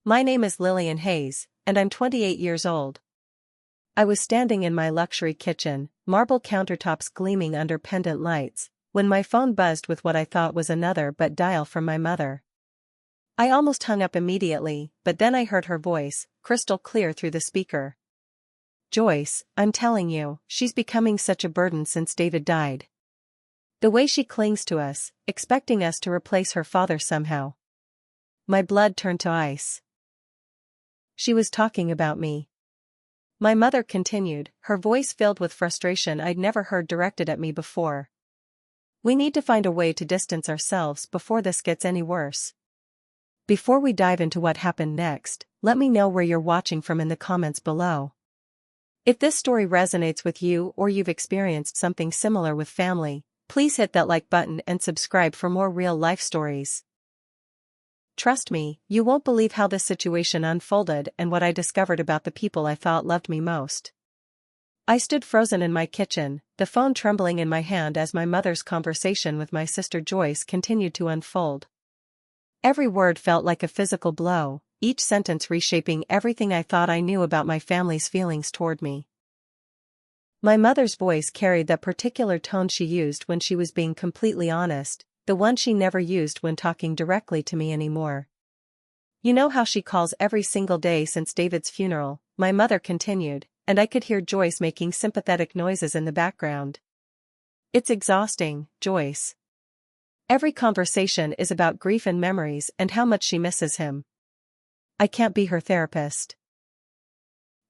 My name is Lillian Hayes, and I'm 28 years old. I was standing in my luxury kitchen, marble countertops gleaming under pendant lights, when my phone buzzed with what I thought was another but dial from my mother. I almost hung up immediately, but then I heard her voice, crystal clear through the speaker. "Joyce, I'm telling you, she's becoming such a burden since David died. The way she clings to us, expecting us to replace her father somehow." My blood turned to ice. She was talking about me. My mother continued, her voice filled with frustration I'd never heard directed at me before. "We need to find a way to distance ourselves before this gets any worse. Before we dive into what happened next, let me know where you're watching from in the comments below. If this story resonates with you or you've experienced something similar with family, please hit that like button and subscribe for more real-life stories. Trust me, you won't believe how this situation unfolded and what I discovered about the people I thought loved me most. I stood frozen in my kitchen, the phone trembling in my hand as my mother's conversation with my sister Joyce continued to unfold. Every word felt like a physical blow, each sentence reshaping everything I thought I knew about my family's feelings toward me. My mother's voice carried that particular tone she used when she was being completely honest, the one she never used when talking directly to me anymore. "You know how she calls every single day since David's funeral," my mother continued, and I could hear Joyce making sympathetic noises in the background. "It's exhausting, Joyce. Every conversation is about grief and memories and how much she misses him. I can't be her therapist."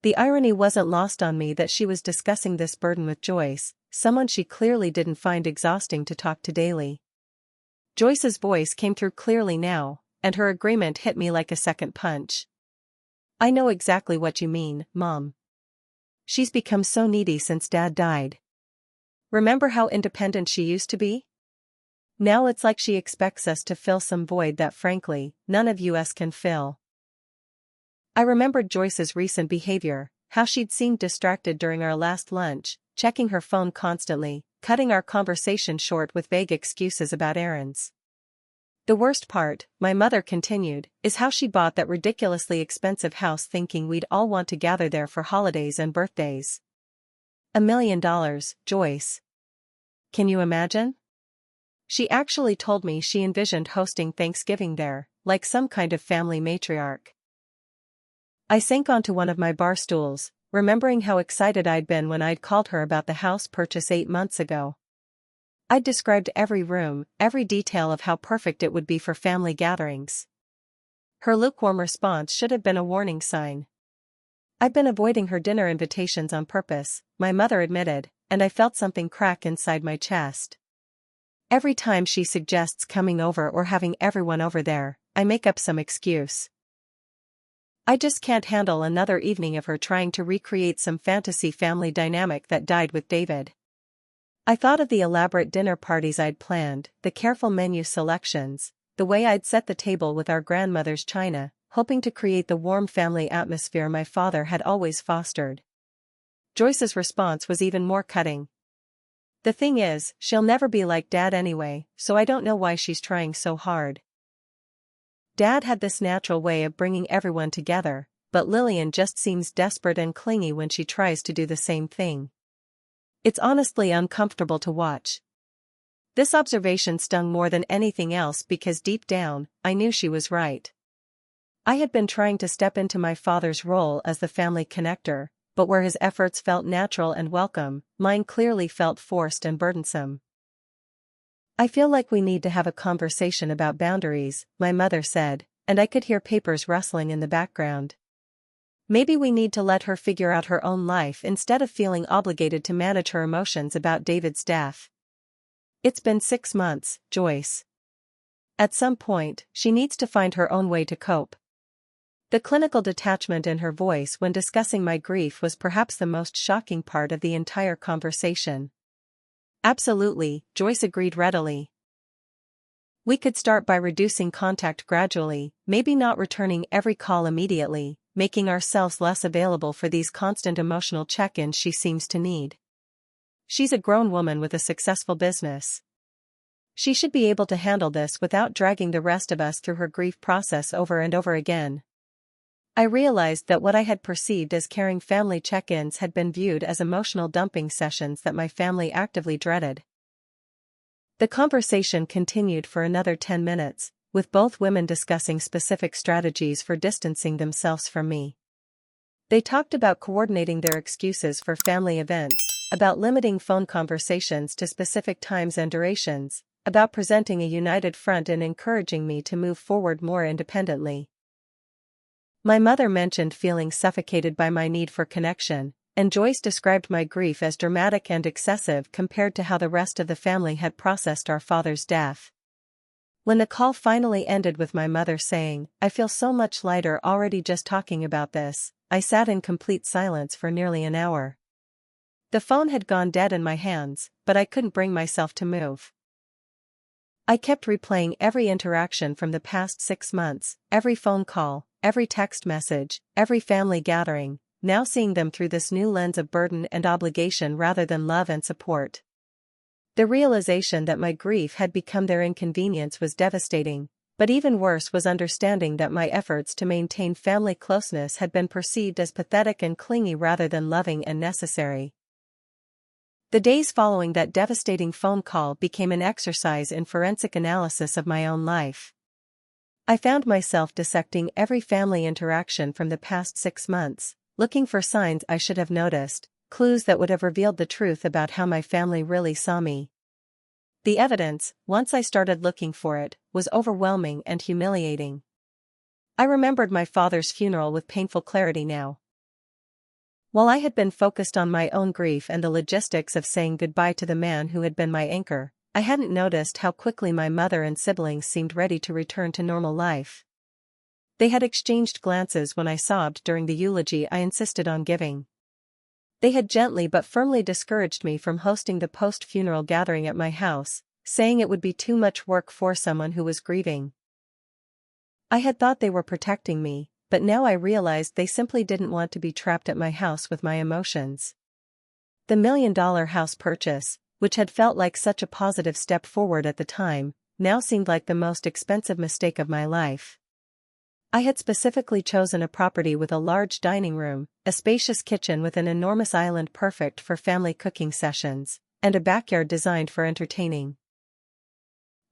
The irony wasn't lost on me that she was discussing this burden with Joyce, someone she clearly didn't find exhausting to talk to daily. Joyce's voice came through clearly now, and her agreement hit me like a second punch. "I know exactly what you mean, Mom. She's become so needy since Dad died. Remember how independent she used to be? Now it's like she expects us to fill some void that frankly, none of us can fill." I remembered Joyce's recent behavior, how she'd seemed distracted during our last lunch, checking her phone constantly, cutting our conversation short with vague excuses about errands. "The worst part," my mother continued, "is how she bought that ridiculously expensive house thinking we'd all want to gather there for holidays and birthdays. $1 million, Joyce. Can you imagine? She actually told me she envisioned hosting Thanksgiving there, like some kind of family matriarch." I sank onto one of my bar stools, remembering how excited I'd been when I'd called her about the house purchase 8 months ago. I'd described every room, every detail of how perfect it would be for family gatherings. Her lukewarm response should have been a warning sign. "I've been avoiding her dinner invitations on purpose," my mother admitted, and I felt something crack inside my chest. Every time she suggests coming over or having everyone over there, I make up some excuse. I just can't handle another evening of her trying to recreate some fantasy family dynamic that died with David. I thought of the elaborate dinner parties I'd planned, the careful menu selections, the way I'd set the table with our grandmother's china, hoping to create the warm family atmosphere my father had always fostered. Joyce's response was even more cutting. "The thing is, she'll never be like Dad anyway, so I don't know why she's trying so hard. Dad had this natural way of bringing everyone together, but Lillian just seems desperate and clingy when she tries to do the same thing. It's honestly uncomfortable to watch." This observation stung more than anything else because deep down, I knew she was right. I had been trying to step into my father's role as the family connector, but where his efforts felt natural and welcome, mine clearly felt forced and burdensome. "I feel like we need to have a conversation about boundaries," my mother said, and I could hear papers rustling in the background. "Maybe we need to let her figure out her own life instead of feeling obligated to manage her emotions about David's death. It's been 6 months, Joyce. At some point, she needs to find her own way to cope." The clinical detachment in her voice when discussing my grief was perhaps the most shocking part of the entire conversation. "Absolutely," Joyce agreed readily. "We could start by reducing contact gradually, maybe not returning every call immediately, making ourselves less available for these constant emotional check-ins she seems to need. She's a grown woman with a successful business. She should be able to handle this without dragging the rest of us through her grief process over and over again." I realized that what I had perceived as caring family check-ins had been viewed as emotional dumping sessions that my family actively dreaded. The conversation continued for another 10 minutes, with both women discussing specific strategies for distancing themselves from me. They talked about coordinating their excuses for family events, about limiting phone conversations to specific times and durations, about presenting a united front and encouraging me to move forward more independently. My mother mentioned feeling suffocated by my need for connection, and Joyce described my grief as dramatic and excessive compared to how the rest of the family had processed our father's death. When the call finally ended with my mother saying, "I feel so much lighter already just talking about this," I sat in complete silence for nearly an hour. The phone had gone dead in my hands, but I couldn't bring myself to move. I kept replaying every interaction from the past 6 months, every phone call, every text message, every family gathering, now seeing them through this new lens of burden and obligation rather than love and support. The realization that my grief had become their inconvenience was devastating, but even worse was understanding that my efforts to maintain family closeness had been perceived as pathetic and clingy rather than loving and necessary. The days following that devastating phone call became an exercise in forensic analysis of my own life. I found myself dissecting every family interaction from the past 6 months, looking for signs I should have noticed, clues that would have revealed the truth about how my family really saw me. The evidence, once I started looking for it, was overwhelming and humiliating. I remembered my father's funeral with painful clarity now. While I had been focused on my own grief and the logistics of saying goodbye to the man who had been my anchor, I hadn't noticed how quickly my mother and siblings seemed ready to return to normal life. They had exchanged glances when I sobbed during the eulogy I insisted on giving. They had gently but firmly discouraged me from hosting the post-funeral gathering at my house, saying it would be too much work for someone who was grieving. I had thought they were protecting me, but now I realized they simply didn't want to be trapped at my house with my emotions. The $1 million house purchase, which had felt like such a positive step forward at the time, now seemed like the most expensive mistake of my life. I had specifically chosen a property with a large dining room, a spacious kitchen with an enormous island perfect for family cooking sessions, and a backyard designed for entertaining.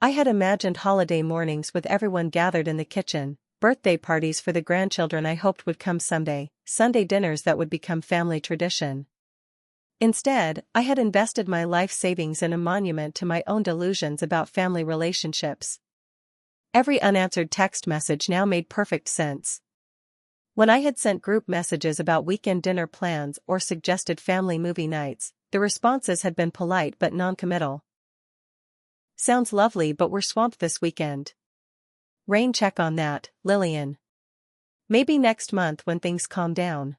I had imagined holiday mornings with everyone gathered in the kitchen, birthday parties for the grandchildren I hoped would come someday, Sunday dinners that would become family tradition. Instead, I had invested my life savings in a monument to my own delusions about family relationships. Every unanswered text message now made perfect sense. When I had sent group messages about weekend dinner plans or suggested family movie nights, the responses had been polite but non-committal. "Sounds lovely, but we're swamped this weekend." "Rain check on that, Lillian. Maybe next month when things calm down."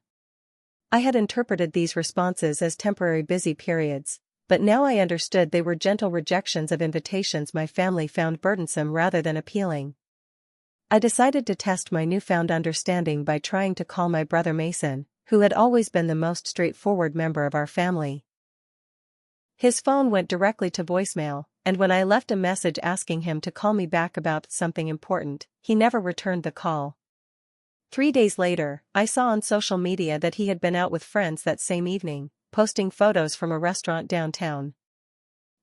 I had interpreted these responses as temporary busy periods, but now I understood they were gentle rejections of invitations my family found burdensome rather than appealing. I decided to test my newfound understanding by trying to call my brother Mason, who had always been the most straightforward member of our family. His phone went directly to voicemail, and when I left a message asking him to call me back about something important, he never returned the call. 3 days later, I saw on social media that he had been out with friends that same evening, posting photos from a restaurant downtown.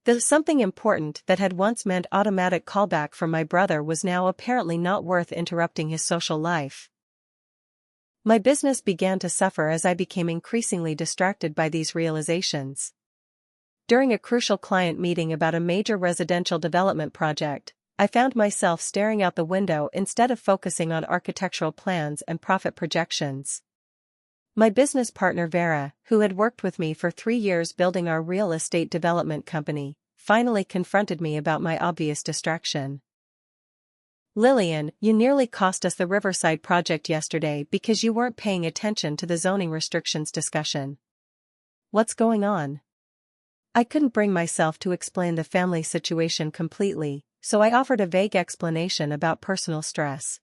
The something important that had once meant automatic callback from my brother was now apparently not worth interrupting his social life. My business began to suffer as I became increasingly distracted by these realizations. During a crucial client meeting about a major residential development project, I found myself staring out the window instead of focusing on architectural plans and profit projections. My business partner Vera, who had worked with me for 3 years building our real estate development company, finally confronted me about my obvious distraction. "Lillian, you nearly cost us the Riverside project yesterday because you weren't paying attention to the zoning restrictions discussion. What's going on?" I couldn't bring myself to explain the family situation completely, so I offered a vague explanation about personal stress.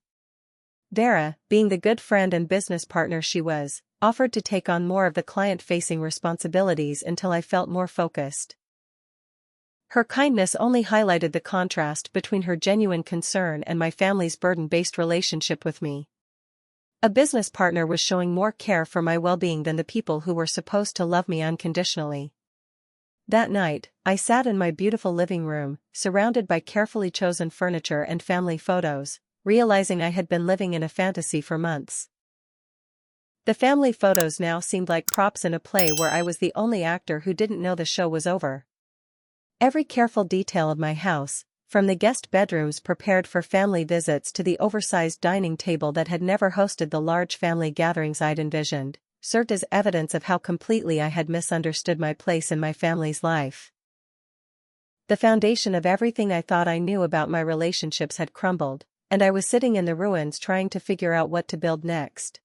Vera, being the good friend and business partner she was, offered to take on more of the client-facing responsibilities until I felt more focused. Her kindness only highlighted the contrast between her genuine concern and my family's burden-based relationship with me. A business partner was showing more care for my well-being than the people who were supposed to love me unconditionally. That night, I sat in my beautiful living room, surrounded by carefully chosen furniture and family photos, realizing I had been living in a fantasy for months. The family photos now seemed like props in a play where I was the only actor who didn't know the show was over. Every careful detail of my house, from the guest bedrooms prepared for family visits to the oversized dining table that had never hosted the large family gatherings I'd envisioned, served as evidence of how completely I had misunderstood my place in my family's life. The foundation of everything I thought I knew about my relationships had crumbled, and I was sitting in the ruins trying to figure out what to build next.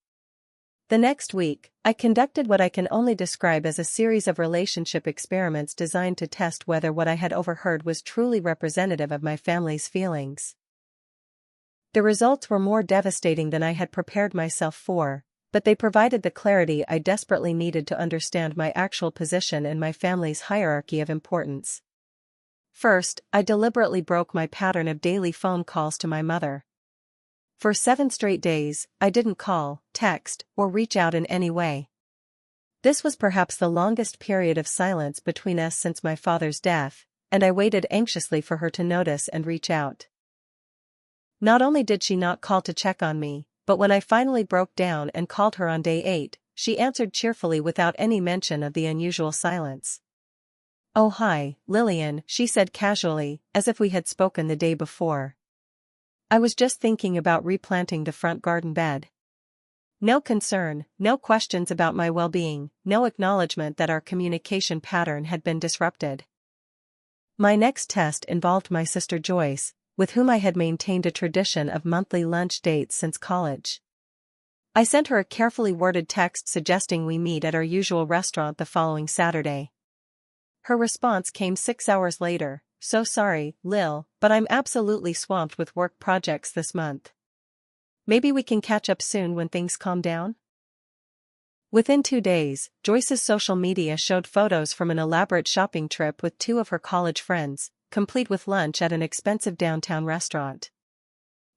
The next week, I conducted what I can only describe as a series of relationship experiments designed to test whether what I had overheard was truly representative of my family's feelings. The results were more devastating than I had prepared myself for, but they provided the clarity I desperately needed to understand my actual position in my family's hierarchy of importance. First, I deliberately broke my pattern of daily phone calls to my mother. For 7 straight days, I didn't call, text, or reach out in any way. This was perhaps the longest period of silence between us since my father's death, and I waited anxiously for her to notice and reach out. Not only did she not call to check on me, but when I finally broke down and called her on day 8, she answered cheerfully without any mention of the unusual silence. "Oh hi, Lillian," she said casually, as if we had spoken the day before. "I was just thinking about replanting the front garden bed." No concern, no questions about my well-being, no acknowledgement that our communication pattern had been disrupted. My next test involved my sister Joyce, with whom I had maintained a tradition of monthly lunch dates since college. I sent her a carefully worded text suggesting we meet at our usual restaurant the following Saturday. Her response came 6 hours later: "So sorry, Lil, but I'm absolutely swamped with work projects this month. Maybe we can catch up soon when things calm down?" Within 2 days, Joyce's social media showed photos from an elaborate shopping trip with 2 of her college friends, complete with lunch at an expensive downtown restaurant.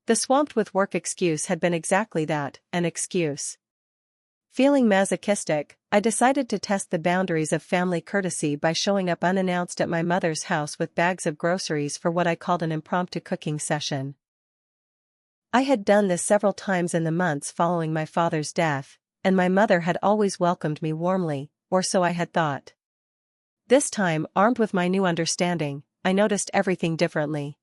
The swamped with work excuse had been exactly that, an excuse. Feeling masochistic, I decided to test the boundaries of family courtesy by showing up unannounced at my mother's house with bags of groceries for what I called an impromptu cooking session. I had done this several times in the months following my father's death, and my mother had always welcomed me warmly, or so I had thought. This time, armed with my new understanding, I noticed everything differently.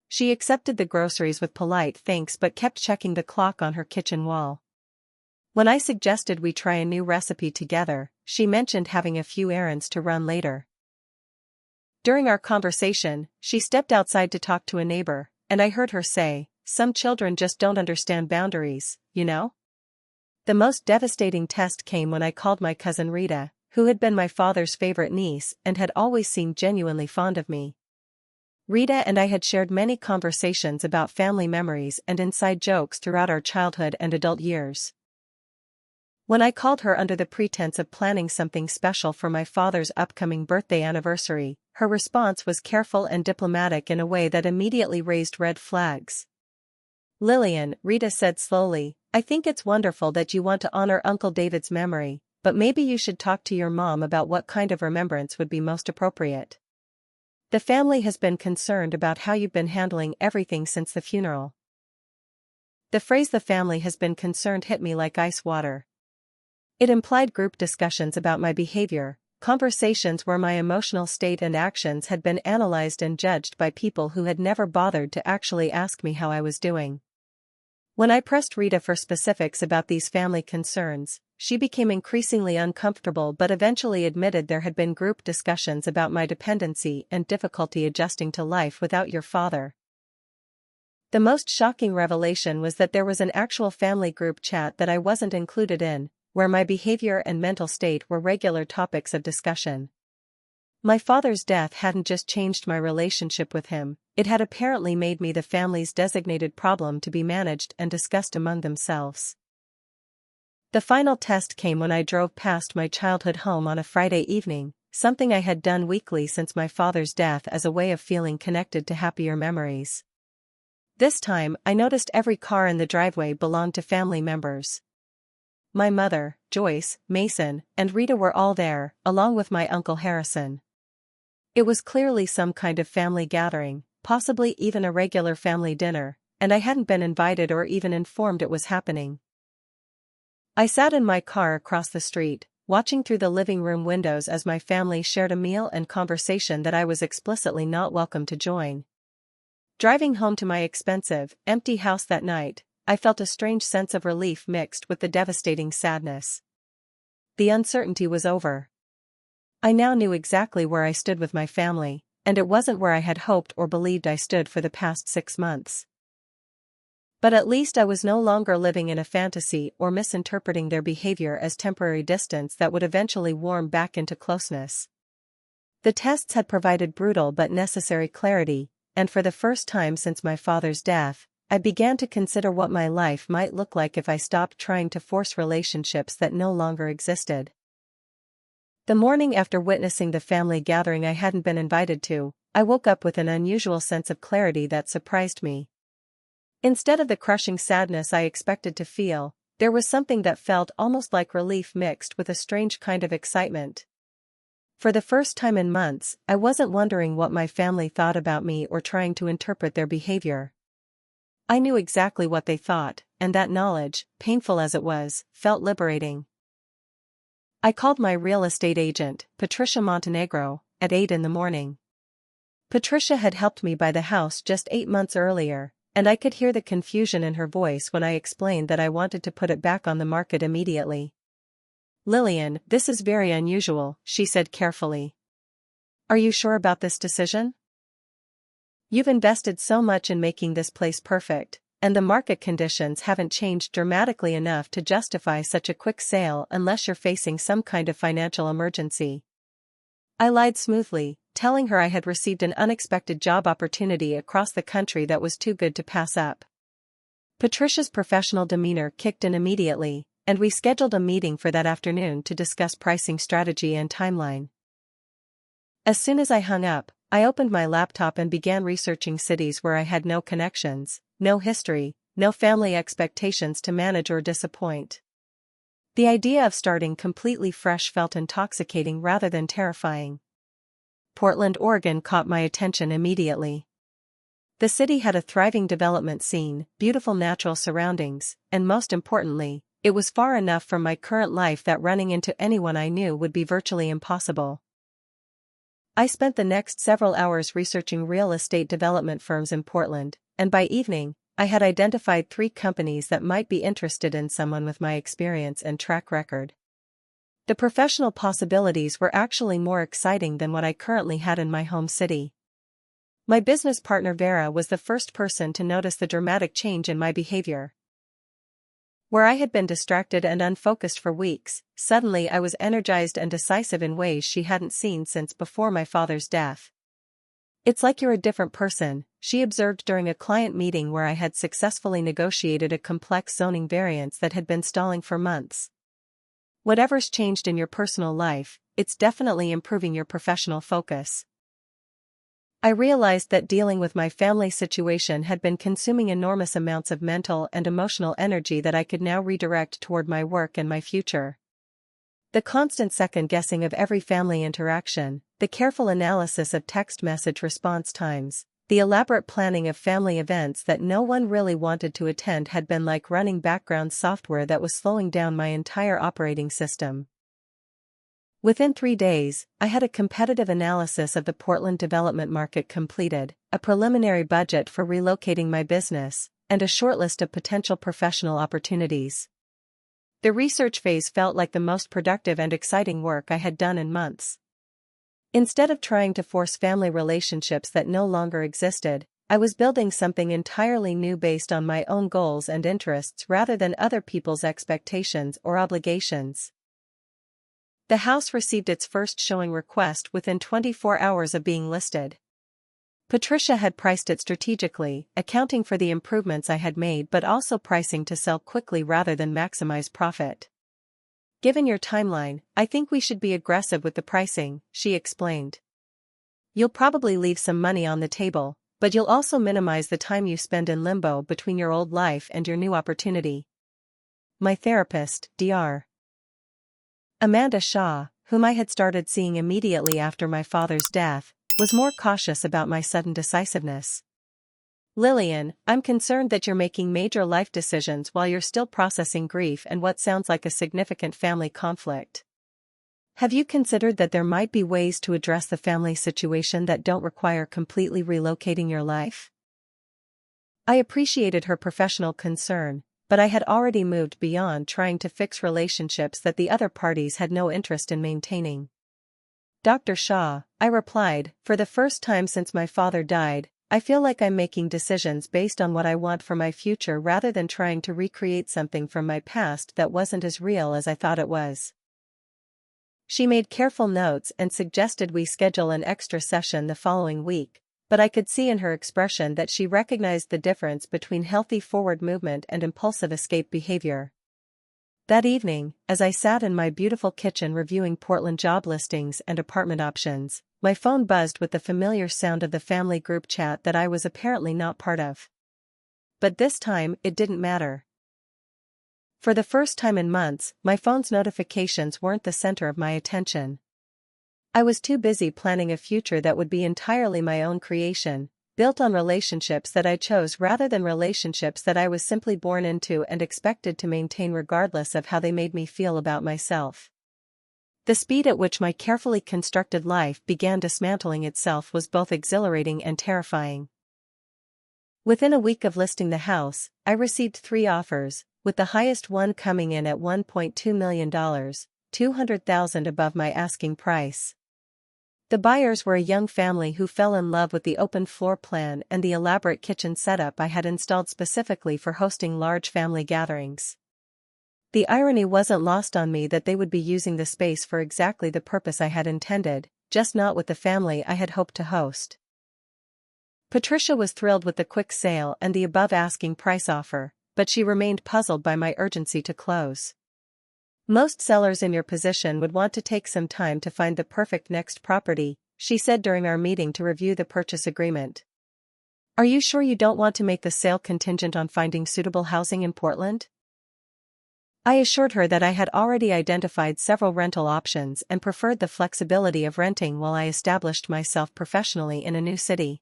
She accepted the groceries with polite thanks but kept checking the clock on her kitchen wall. When I suggested we try a new recipe together, she mentioned having a few errands to run later. During our conversation, she stepped outside to talk to a neighbor, and I heard her say, "Some children just don't understand boundaries, you know?" The most devastating test came when I called my cousin Rita, who had been my father's favorite niece and had always seemed genuinely fond of me. Rita and I had shared many conversations about family memories and inside jokes throughout our childhood and adult years. When I called her under the pretense of planning something special for my father's upcoming birthday anniversary, her response was careful and diplomatic in a way that immediately raised red flags. "Lillian," Rita said slowly, "I think it's wonderful that you want to honor Uncle David's memory, but maybe you should talk to your mom about what kind of remembrance would be most appropriate. The family has been concerned about how you've been handling everything since the funeral." The phrase "the family has been concerned" hit me like ice water. It implied group discussions about my behavior, conversations where my emotional state and actions had been analyzed and judged by people who had never bothered to actually ask me how I was doing. When I pressed Rita for specifics about these family concerns, she became increasingly uncomfortable but eventually admitted there had been group discussions about my dependency and difficulty adjusting to life without your father. The most shocking revelation was that there was an actual family group chat that I wasn't included in, where my behavior and mental state were regular topics of discussion. My father's death hadn't just changed my relationship with him, it had apparently made me the family's designated problem to be managed and discussed among themselves. The final test came when I drove past my childhood home on a Friday evening, something I had done weekly since my father's death as a way of feeling connected to happier memories. This time, I noticed every car in the driveway belonged to family members. My mother, Joyce, Mason, and Rita were all there, along with my Uncle Harrison. It was clearly some kind of family gathering, possibly even a regular family dinner, and I hadn't been invited or even informed it was happening. I sat in my car across the street, watching through the living room windows as my family shared a meal and conversation that I was explicitly not welcome to join. Driving home to my expensive, empty house that night, I felt a strange sense of relief mixed with the devastating sadness. The uncertainty was over. I now knew exactly where I stood with my family, and it wasn't where I had hoped or believed I stood for the past 6 months. But at least I was no longer living in a fantasy or misinterpreting their behavior as temporary distance that would eventually warm back into closeness. The tests had provided brutal but necessary clarity, and for the first time since my father's death, I began to consider what my life might look like if I stopped trying to force relationships that no longer existed. The morning after witnessing the family gathering I hadn't been invited to, I woke up with an unusual sense of clarity that surprised me. Instead of the crushing sadness I expected to feel, there was something that felt almost like relief mixed with a strange kind of excitement. For the first time in months, I wasn't wondering what my family thought about me or trying to interpret their behavior. I knew exactly what they thought, and that knowledge, painful as it was, felt liberating. I called my real estate agent, Patricia Montenegro, at 8 in the morning. Patricia had helped me buy the house just 8 months earlier, and I could hear the confusion in her voice when I explained that I wanted to put it back on the market immediately. "Lillian, this is very unusual," she said carefully. "Are you sure about this decision? You've invested so much in making this place perfect, and the market conditions haven't changed dramatically enough to justify such a quick sale unless you're facing some kind of financial emergency." I lied smoothly, telling her I had received an unexpected job opportunity across the country that was too good to pass up. Patricia's professional demeanor kicked in immediately, and we scheduled a meeting for that afternoon to discuss pricing strategy and timeline. As soon as I hung up, I opened my laptop and began researching cities where I had no connections, no history, no family expectations to manage or disappoint. The idea of starting completely fresh felt intoxicating rather than terrifying. Portland, Oregon caught my attention immediately. The city had a thriving development scene, beautiful natural surroundings, and most importantly, it was far enough from my current life that running into anyone I knew would be virtually impossible. I spent the next several hours researching real estate development firms in Portland, and by evening, I had identified 3 companies that might be interested in someone with my experience and track record. The professional possibilities were actually more exciting than what I currently had in my home city. My business partner Vera was the first person to notice the dramatic change in my behavior. Where I had been distracted and unfocused for weeks, suddenly I was energized and decisive in ways she hadn't seen since before my father's death. "It's like you're a different person," she observed during a client meeting where I had successfully negotiated a complex zoning variance that had been stalling for months. "Whatever's changed in your personal life, it's definitely improving your professional focus." I realized that dealing with my family situation had been consuming enormous amounts of mental and emotional energy that I could now redirect toward my work and my future. The constant second-guessing of every family interaction, the careful analysis of text message response times, the elaborate planning of family events that no one really wanted to attend had been like running background software that was slowing down my entire operating system. Within 3 days, I had a competitive analysis of the Portland development market completed, a preliminary budget for relocating my business, and a shortlist of potential professional opportunities. The research phase felt like the most productive and exciting work I had done in months. Instead of trying to force family relationships that no longer existed, I was building something entirely new based on my own goals and interests rather than other people's expectations or obligations. The house received its first showing request within 24 hours of being listed. Patricia had priced it strategically, accounting for the improvements I had made but also pricing to sell quickly rather than maximize profit. "Given your timeline, I think we should be aggressive with the pricing," she explained. "You'll probably leave some money on the table, but you'll also minimize the time you spend in limbo between your old life and your new opportunity. My therapist, Dr. Amanda Shaw, whom I had started seeing immediately after my father's death, was more cautious about my sudden decisiveness. Lillian, I'm concerned that you're making major life decisions while you're still processing grief and what sounds like a significant family conflict. Have you considered that there might be ways to address the family situation that don't require completely relocating your life? I appreciated her professional concern, but I had already moved beyond trying to fix relationships that the other parties had no interest in maintaining. Dr. Shaw, I replied, for the first time since my father died, I feel like I'm making decisions based on what I want for my future rather than trying to recreate something from my past that wasn't as real as I thought it was. She made careful notes and suggested we schedule an extra session the following week, but I could see in her expression that she recognized the difference between healthy forward movement and impulsive escape behavior. That evening, as I sat in my beautiful kitchen reviewing Portland job listings and apartment options, my phone buzzed with the familiar sound of the family group chat that I was apparently not part of. But this time, it didn't matter. For the first time in months, my phone's notifications weren't the center of my attention. I was too busy planning a future that would be entirely my own creation, built on relationships that I chose rather than relationships that I was simply born into and expected to maintain regardless of how they made me feel about myself. The speed at which my carefully constructed life began dismantling itself was both exhilarating and terrifying. Within a week of listing the house, I received 3 offers, with the highest one coming in at $1.2 million, $200,000 above my asking price. The buyers were a young family who fell in love with the open floor plan and the elaborate kitchen setup I had installed specifically for hosting large family gatherings. The irony wasn't lost on me that they would be using the space for exactly the purpose I had intended, just not with the family I had hoped to host. Patricia was thrilled with the quick sale and the above asking price offer, but she remained puzzled by my urgency to close. Most sellers in your position would want to take some time to find the perfect next property, she said during our meeting to review the purchase agreement. Are you sure you don't want to make the sale contingent on finding suitable housing in Portland? I assured her that I had already identified several rental options and preferred the flexibility of renting while I established myself professionally in a new city.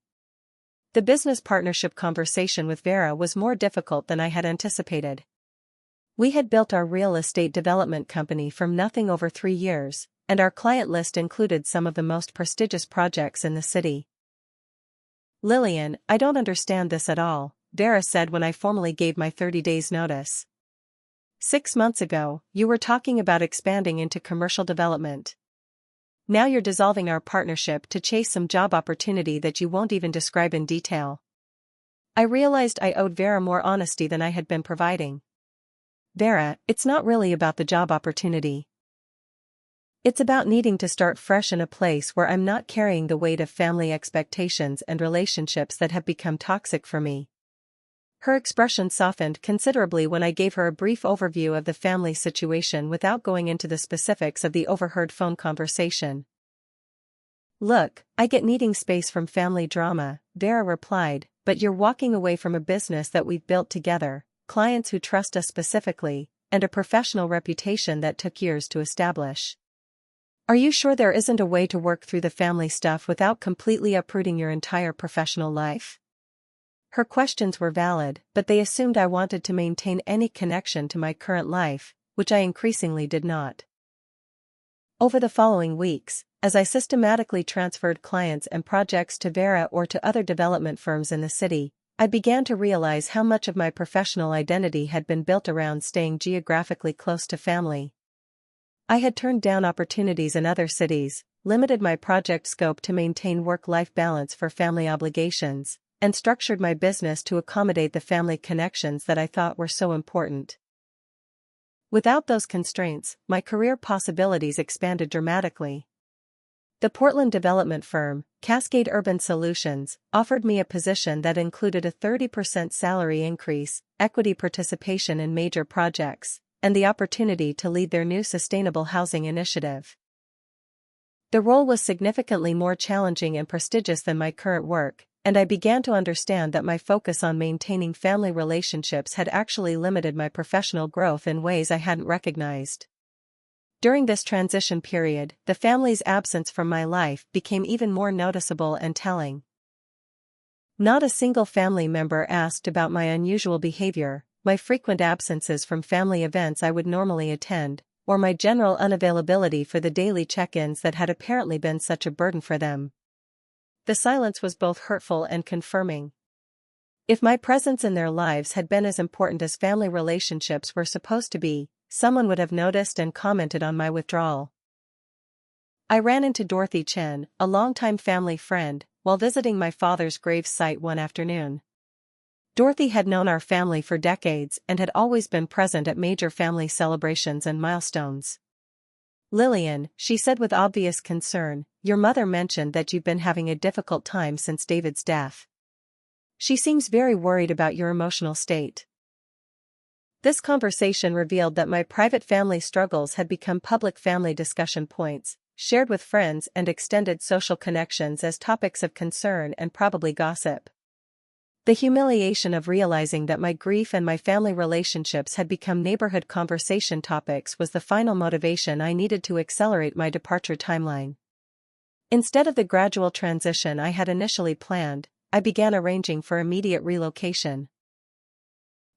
The business partnership conversation with Vera was more difficult than I had anticipated. We had built our real estate development company from nothing over 3 years, and our client list included some of the most prestigious projects in the city. Lillian, I don't understand this at all, Vera said when I formally gave my 30 days notice. 6 months ago, you were talking about expanding into commercial development. Now you're dissolving our partnership to chase some job opportunity that you won't even describe in detail. I realized I owed Vera more honesty than I had been providing. Vera, it's not really about the job opportunity. It's about needing to start fresh in a place where I'm not carrying the weight of family expectations and relationships that have become toxic for me. Her expression softened considerably when I gave her a brief overview of the family situation without going into the specifics of the overheard phone conversation. Look, I get needing space from family drama, Vera replied, but you're walking away from a business that we've built together, clients who trust us specifically, and a professional reputation that took years to establish. Are you sure there isn't a way to work through the family stuff without completely uprooting your entire professional life? Her questions were valid, but they assumed I wanted to maintain any connection to my current life, which I increasingly did not. Over the following weeks, as I systematically transferred clients and projects to Vera or to other development firms in the city, I began to realize how much of my professional identity had been built around staying geographically close to family. I had turned down opportunities in other cities, limited my project scope to maintain work-life balance for family obligations, and structured my business to accommodate the family connections that I thought were so important. Without those constraints, my career possibilities expanded dramatically. The Portland development firm, Cascade Urban Solutions, offered me a position that included a 30% salary increase, equity participation in major projects, and the opportunity to lead their new sustainable housing initiative. The role was significantly more challenging and prestigious than my current work, and I began to understand that my focus on maintaining family relationships had actually limited my professional growth in ways I hadn't recognized. During this transition period, the family's absence from my life became even more noticeable and telling. Not a single family member asked about my unusual behavior, my frequent absences from family events I would normally attend, or my general unavailability for the daily check-ins that had apparently been such a burden for them. The silence was both hurtful and confirming. If my presence in their lives had been as important as family relationships were supposed to be, someone would have noticed and commented on my withdrawal. I ran into Dorothy Chen, a longtime family friend, while visiting my father's grave site one afternoon. Dorothy had known our family for decades and had always been present at major family celebrations and milestones. "Lillian," she said with obvious concern, "your mother mentioned that you've been having a difficult time since David's death. She seems very worried about your emotional state." This conversation revealed that my private family struggles had become public family discussion points, shared with friends and extended social connections as topics of concern and probably gossip. The humiliation of realizing that my grief and my family relationships had become neighborhood conversation topics was the final motivation I needed to accelerate my departure timeline. Instead of the gradual transition I had initially planned, I began arranging for immediate relocation.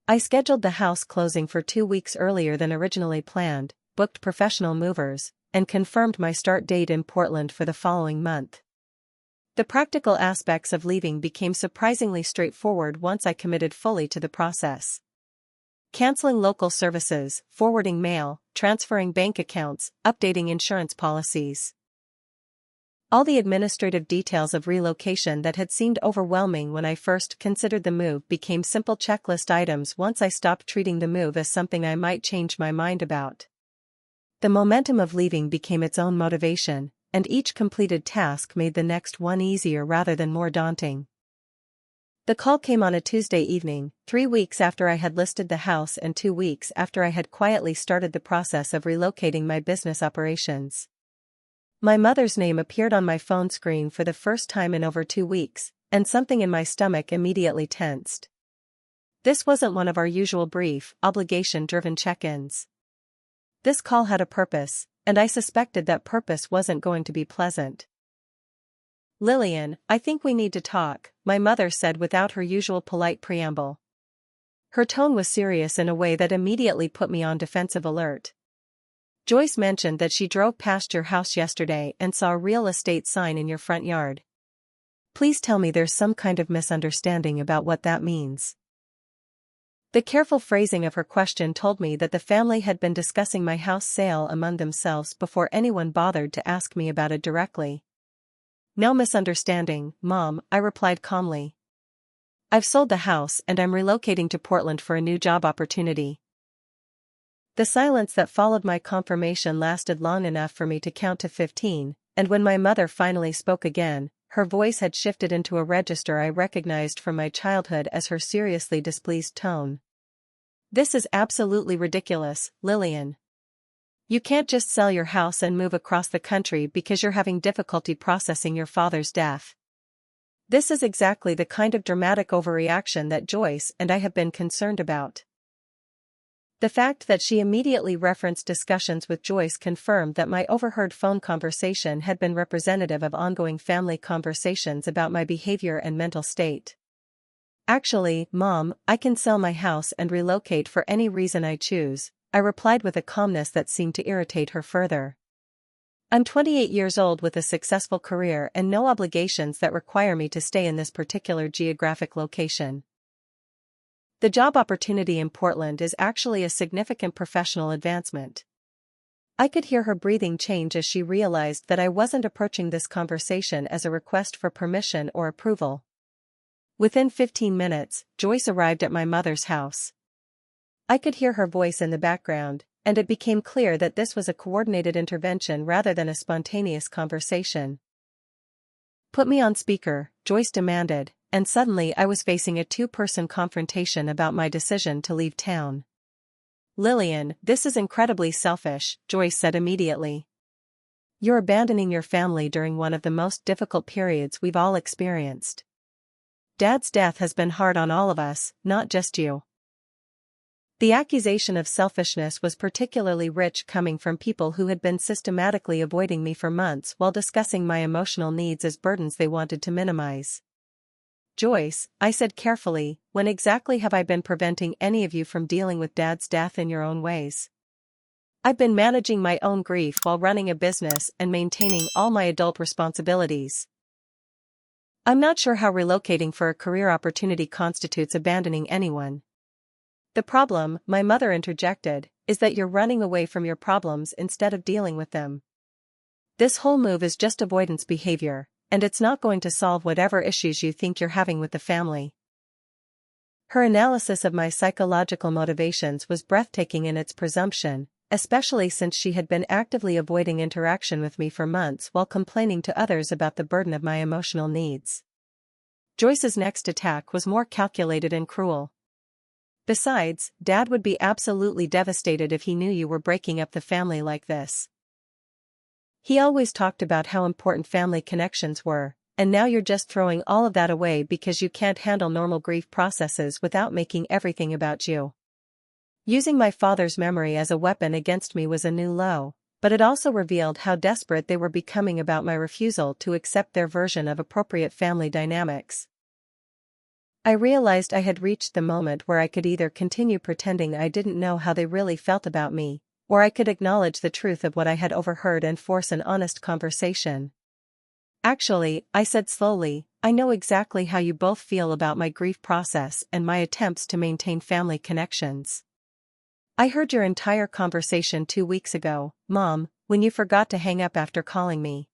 I scheduled the house closing for 2 weeks earlier than originally planned, booked professional movers, and confirmed my start date in Portland for the following month. The practical aspects of leaving became surprisingly straightforward once I committed fully to the process. Canceling local services, forwarding mail, transferring bank accounts, updating insurance policies. All the administrative details of relocation that had seemed overwhelming when I first considered the move became simple checklist items once I stopped treating the move as something I might change my mind about. The momentum of leaving became its own motivation, and each completed task made the next one easier rather than more daunting. The call came on a Tuesday evening, 3 weeks after I had listed the house and 2 weeks after I had quietly started the process of relocating my business operations. My mother's name appeared on my phone screen for the first time in over 2 weeks, and something in my stomach immediately tensed. This wasn't one of our usual brief, obligation-driven check-ins. This call had a purpose, and I suspected that purpose wasn't going to be pleasant. "Lillian, I think we need to talk," my mother said without her usual polite preamble. Her tone was serious in a way that immediately put me on defensive alert. "Joyce mentioned that she drove past your house yesterday and saw a real estate sign in your front yard. Please tell me there's some kind of misunderstanding about what that means." The careful phrasing of her question told me that the family had been discussing my house sale among themselves before anyone bothered to ask me about it directly. "No misunderstanding, Mom," I replied calmly. "I've sold the house and I'm relocating to Portland for a new job opportunity." The silence that followed my confirmation lasted long enough for me to count to 15, and when my mother finally spoke again, her voice had shifted into a register I recognized from my childhood as her seriously displeased tone. "This is absolutely ridiculous, Lillian. You can't just sell your house and move across the country because you're having difficulty processing your father's death. This is exactly the kind of dramatic overreaction that Joyce and I have been concerned about." The fact that she immediately referenced discussions with Joyce confirmed that my overheard phone conversation had been representative of ongoing family conversations about my behavior and mental state. "Actually, Mom, I can sell my house and relocate for any reason I choose," I replied with a calmness that seemed to irritate her further. "I'm 28 years old with a successful career and no obligations that require me to stay in this particular geographic location. The job opportunity in Portland is actually a significant professional advancement." I could hear her breathing change as she realized that I wasn't approaching this conversation as a request for permission or approval. Within 15 minutes, Joyce arrived at my mother's house. I could hear her voice in the background, and it became clear that this was a coordinated intervention rather than a spontaneous conversation. "Put me on speaker," Joyce demanded, and suddenly I was facing a two-person confrontation about my decision to leave town. "Lillian, this is incredibly selfish," Joyce said immediately. "You're abandoning your family during one of the most difficult periods we've all experienced. Dad's death has been hard on all of us, not just you. The accusation of selfishness was particularly rich coming from people who had been systematically avoiding me for months while discussing my emotional needs as burdens they wanted to minimize. Joyce, I said carefully, when exactly have I been preventing any of you from dealing with Dad's death in your own ways? I've been managing my own grief while running a business and maintaining all my adult responsibilities. I'm not sure how relocating for a career opportunity constitutes abandoning anyone. The problem, my mother interjected, is that you're running away from your problems instead of dealing with them. This whole move is just avoidance behavior, and it's not going to solve whatever issues you think you're having with the family. Her analysis of my psychological motivations was breathtaking in its presumption, especially since she had been actively avoiding interaction with me for months while complaining to others about the burden of my emotional needs. Joyce's next attack was more calculated and cruel. Besides, Dad would be absolutely devastated if he knew you were breaking up the family like this. He always talked about how important family connections were, and now you're just throwing all of that away because you can't handle normal grief processes without making everything about you. Using my father's memory as a weapon against me was a new low, but it also revealed how desperate they were becoming about my refusal to accept their version of appropriate family dynamics. I realized I had reached the moment where I could either continue pretending I didn't know how they really felt about me, or I could acknowledge the truth of what I had overheard and force an honest conversation. Actually, I said slowly, I know exactly how you both feel about my grief process and my attempts to maintain family connections. I heard your entire conversation 2 weeks ago, Mom, when you forgot to hang up after calling me.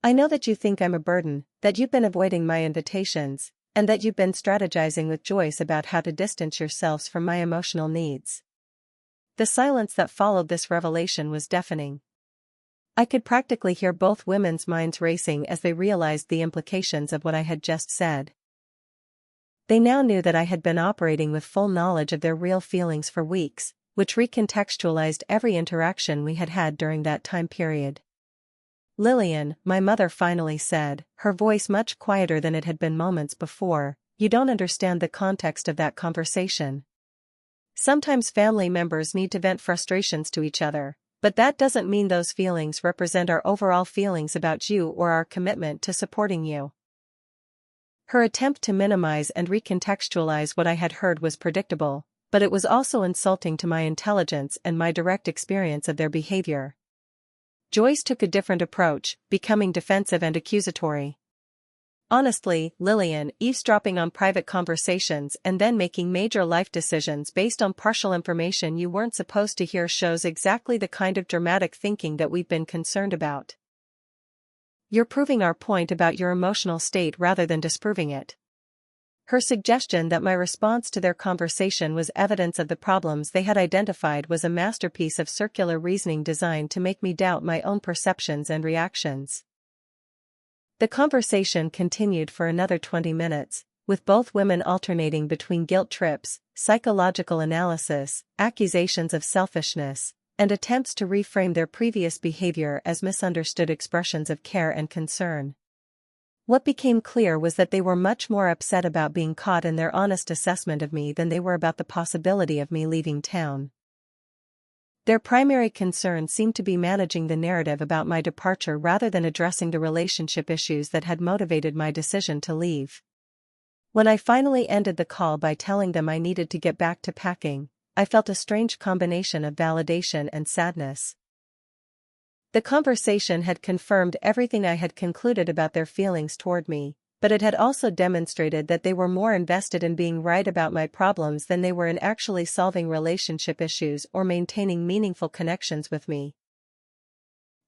I know that you think I'm a burden, that you've been avoiding my invitations, and that you've been strategizing with Joyce about how to distance yourselves from my emotional needs. The silence that followed this revelation was deafening. I could practically hear both women's minds racing as they realized the implications of what I had just said. They now knew that I had been operating with full knowledge of their real feelings for weeks, which recontextualized every interaction we had had during that time period. Lillian, my mother finally said, her voice much quieter than it had been moments before, you don't understand the context of that conversation. Sometimes family members need to vent frustrations to each other, but that doesn't mean those feelings represent our overall feelings about you or our commitment to supporting you. Her attempt to minimize and recontextualize what I had heard was predictable, but it was also insulting to my intelligence and my direct experience of their behavior. Joyce took a different approach, becoming defensive and accusatory. Honestly, Lillian, eavesdropping on private conversations and then making major life decisions based on partial information you weren't supposed to hear shows exactly the kind of dramatic thinking that we've been concerned about. You're proving our point about your emotional state rather than disproving it. Her suggestion that my response to their conversation was evidence of the problems they had identified was a masterpiece of circular reasoning designed to make me doubt my own perceptions and reactions. The conversation continued for another 20 minutes, with both women alternating between guilt trips, psychological analysis, accusations of selfishness, and attempts to reframe their previous behavior as misunderstood expressions of care and concern. What became clear was that they were much more upset about being caught in their honest assessment of me than they were about the possibility of me leaving town. Their primary concern seemed to be managing the narrative about my departure rather than addressing the relationship issues that had motivated my decision to leave. When I finally ended the call by telling them I needed to get back to packing, I felt a strange combination of validation and sadness. The conversation had confirmed everything I had concluded about their feelings toward me, but it had also demonstrated that they were more invested in being right about my problems than they were in actually solving relationship issues or maintaining meaningful connections with me.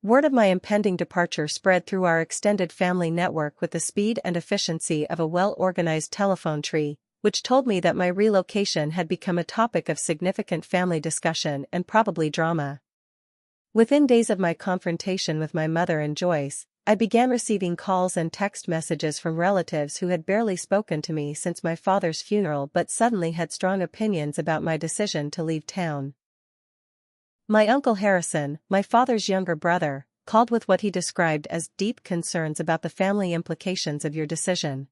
Word of my impending departure spread through our extended family network with the speed and efficiency of a well-organized telephone tree, which told me that my relocation had become a topic of significant family discussion and probably drama. Within days of my confrontation with my mother and Joyce, I began receiving calls and text messages from relatives who had barely spoken to me since my father's funeral but suddenly had strong opinions about my decision to leave town. My Uncle Harrison, my father's younger brother, called with what he described as deep concerns about the family implications of your decision.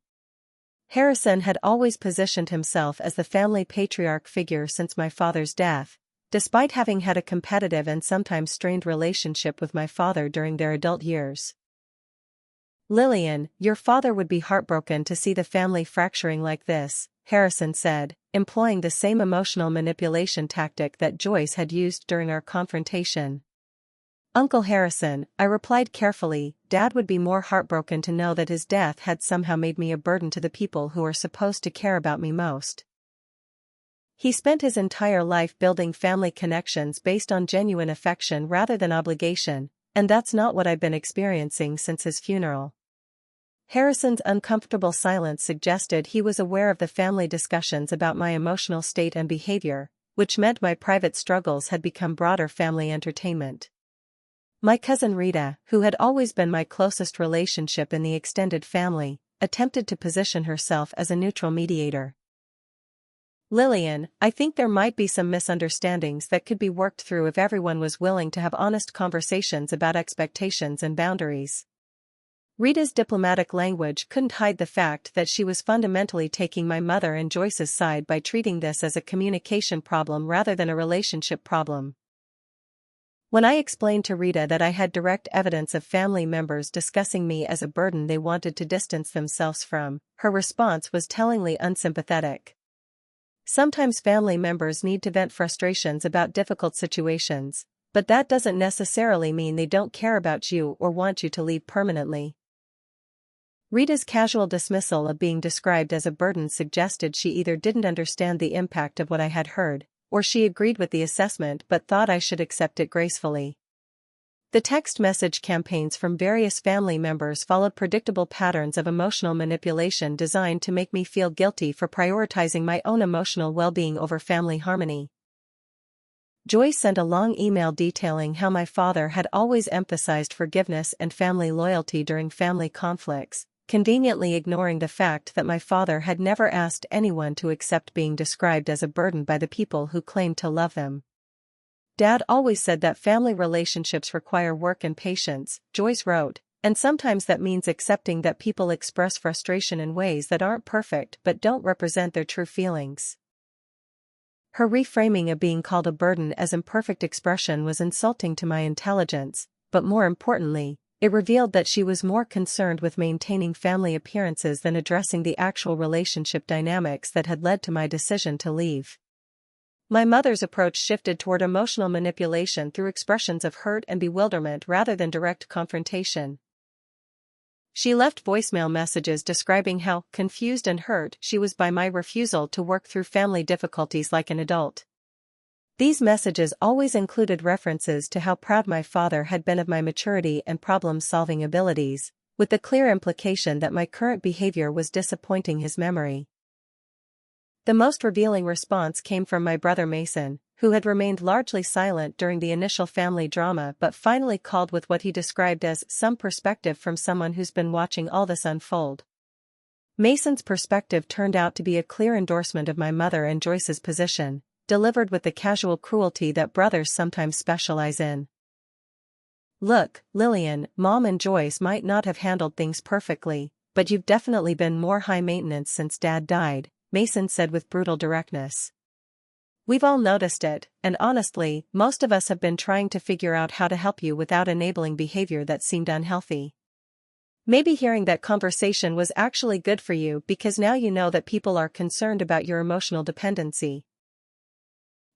Harrison had always positioned himself as the family patriarch figure since my father's death, despite having had a competitive and sometimes strained relationship with my father during their adult years. "Lillian, your father would be heartbroken to see the family fracturing like this," Harrison said, employing the same emotional manipulation tactic that Joyce had used during our confrontation. "Uncle Harrison," I replied carefully, "Dad would be more heartbroken to know that his death had somehow made me a burden to the people who are supposed to care about me most." He spent his entire life building family connections based on genuine affection rather than obligation, and that's not what I've been experiencing since his funeral. Harrison's uncomfortable silence suggested he was aware of the family discussions about my emotional state and behavior, which meant my private struggles had become broader family entertainment. My cousin Rita, who had always been my closest relationship in the extended family, attempted to position herself as a neutral mediator. "Lillian, I think there might be some misunderstandings that could be worked through if everyone was willing to have honest conversations about expectations and boundaries." Rita's diplomatic language couldn't hide the fact that she was fundamentally taking my mother and Joyce's side by treating this as a communication problem rather than a relationship problem. When I explained to Rita that I had direct evidence of family members discussing me as a burden they wanted to distance themselves from, her response was tellingly unsympathetic. "Sometimes family members need to vent frustrations about difficult situations, but that doesn't necessarily mean they don't care about you or want you to leave permanently." Rita's casual dismissal of being described as a burden suggested she either didn't understand the impact of what I had heard, or she agreed with the assessment but thought I should accept it gracefully. The text message campaigns from various family members followed predictable patterns of emotional manipulation designed to make me feel guilty for prioritizing my own emotional well-being over family harmony. Joyce sent a long email detailing how my father had always emphasized forgiveness and family loyalty during family conflicts, conveniently ignoring the fact that my father had never asked anyone to accept being described as a burden by the people who claimed to love them. "Dad always said that family relationships require work and patience," Joyce wrote, "and sometimes that means accepting that people express frustration in ways that aren't perfect but don't represent their true feelings." Her reframing of being called a burden as imperfect expression was insulting to my intelligence, but more importantly, it revealed that she was more concerned with maintaining family appearances than addressing the actual relationship dynamics that had led to my decision to leave. My mother's approach shifted toward emotional manipulation through expressions of hurt and bewilderment rather than direct confrontation. She left voicemail messages describing how confused and hurt she was by my refusal to work through family difficulties like an adult. These messages always included references to how proud my father had been of my maturity and problem-solving abilities, with the clear implication that my current behavior was disappointing his memory. The most revealing response came from my brother Mason, who had remained largely silent during the initial family drama but finally called with what he described as some perspective from someone who's been watching all this unfold. Mason's perspective turned out to be a clear endorsement of my mother and Joyce's position, delivered with the casual cruelty that brothers sometimes specialize in. "Look, Lillian, Mom and Joyce might not have handled things perfectly, but you've definitely been more high maintenance since Dad died," Mason said with brutal directness. "We've all noticed it, and honestly, most of us have been trying to figure out how to help you without enabling behavior that seemed unhealthy. Maybe hearing that conversation was actually good for you because now you know that people are concerned about your emotional dependency."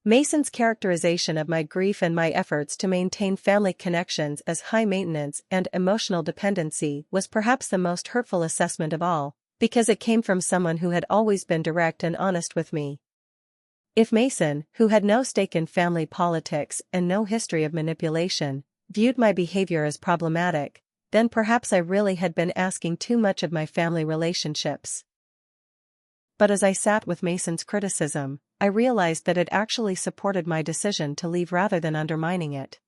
Mason's characterization of my grief and my efforts to maintain family connections as high maintenance and emotional dependency was perhaps the most hurtful assessment of all, because it came from someone who had always been direct and honest with me. If Mason, who had no stake in family politics and no history of manipulation, viewed my behavior as problematic, then perhaps I really had been asking too much of my family relationships. But as I sat with Mason's criticism, I realized that it actually supported my decision to leave rather than undermining it.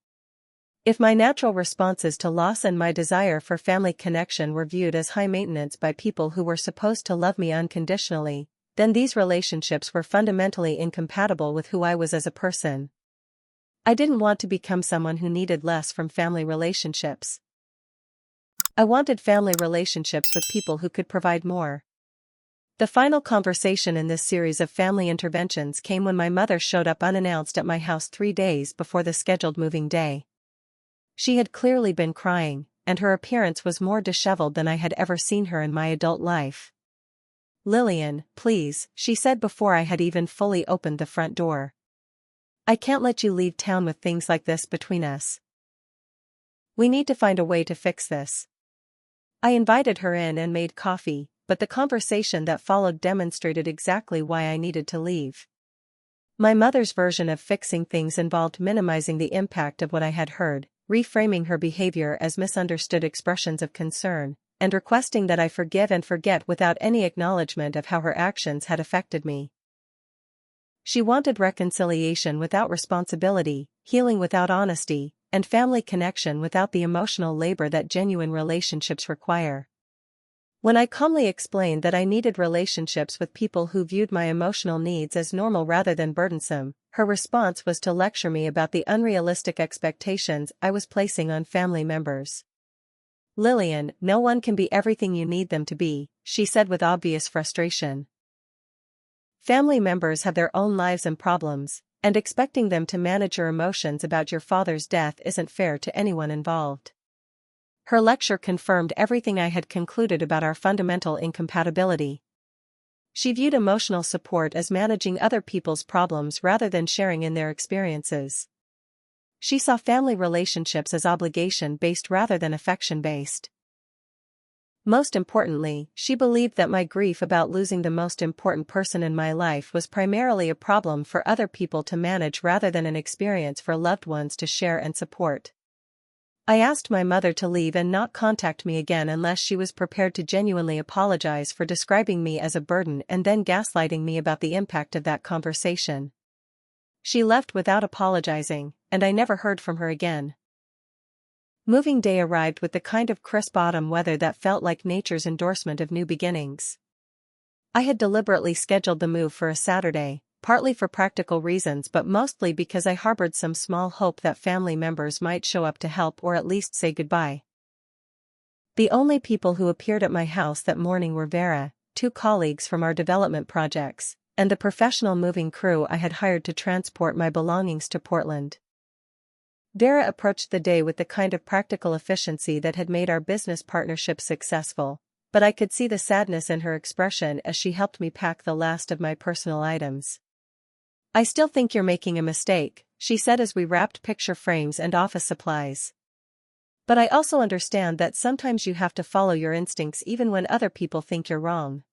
If my natural responses to loss and my desire for family connection were viewed as high maintenance by people who were supposed to love me unconditionally, then these relationships were fundamentally incompatible with who I was as a person. I didn't want to become someone who needed less from family relationships. I wanted family relationships with people who could provide more. The final conversation in this series of family interventions came when my mother showed up unannounced at my house 3 days before the scheduled moving day. She had clearly been crying, and her appearance was more disheveled than I had ever seen her in my adult life. "Lillian, please," she said before I had even fully opened the front door. "I can't let you leave town with things like this between us. We need to find a way to fix this." I invited her in and made coffee, but the conversation that followed demonstrated exactly why I needed to leave. My mother's version of fixing things involved minimizing the impact of what I had heard, reframing her behavior as misunderstood expressions of concern, and requesting that I forgive and forget without any acknowledgement of how her actions had affected me. She wanted reconciliation without responsibility, healing without honesty, and family connection without the emotional labor that genuine relationships require. When I calmly explained that I needed relationships with people who viewed my emotional needs as normal rather than burdensome, her response was to lecture me about the unrealistic expectations I was placing on family members. "Lillian, no one can be everything you need them to be," she said with obvious frustration. "Family members have their own lives and problems, and expecting them to manage your emotions about your father's death isn't fair to anyone involved." Her lecture confirmed everything I had concluded about our fundamental incompatibility. She viewed emotional support as managing other people's problems rather than sharing in their experiences. She saw family relationships as obligation-based rather than affection-based. Most importantly, she believed that my grief about losing the most important person in my life was primarily a problem for other people to manage rather than an experience for loved ones to share and support. I asked my mother to leave and not contact me again unless she was prepared to genuinely apologize for describing me as a burden and then gaslighting me about the impact of that conversation. She left without apologizing, and I never heard from her again. Moving day arrived with the kind of crisp autumn weather that felt like nature's endorsement of new beginnings. I had deliberately scheduled the move for a Saturday, partly for practical reasons but mostly because I harbored some small hope that family members might show up to help or at least say goodbye. The only people who appeared at my house that morning were Vera, 2 colleagues from our development projects, and the professional moving crew I had hired to transport my belongings to Portland. Vera approached the day with the kind of practical efficiency that had made our business partnership successful, but I could see the sadness in her expression as she helped me pack the last of my personal items. "I still think you're making a mistake," she said as we wrapped picture frames and office supplies. "But I also understand that sometimes you have to follow your instincts even when other people think you're wrong.